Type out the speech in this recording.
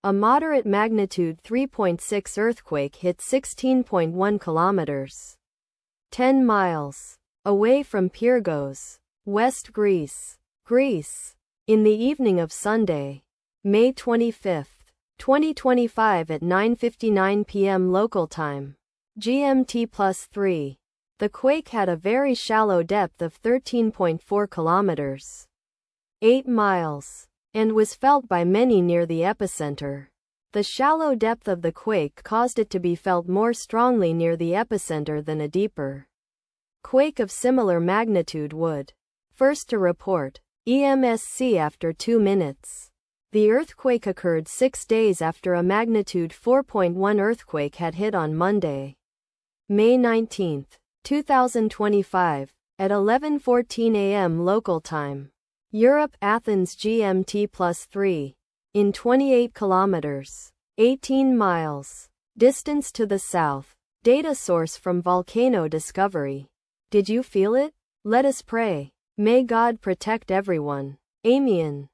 A moderate magnitude 3.6 earthquake hit 16.1 kilometers, 10 miles, away from Pyrgos, West Greece, in the evening of Sunday, May 25, 2025 at 9:59 p.m. local time, GMT+3. The quake had a very shallow depth of 13.4 kilometers, 8 miles, and was felt by many near the epicenter. The shallow depth of the quake caused it to be felt more strongly near the epicenter than a deeper quake of similar magnitude would. First to report EMSC after 2 minutes. The earthquake occurred 6 days after a magnitude 4.1 earthquake had hit on Monday, May 19, 2025, at 11:14 a.m. local time. Europe, Athens GMT+3. In 28 kilometers, 18 miles, distance to the south. Data source from Volcano Discovery. Did you feel it? Let us pray. May God protect everyone. Amen.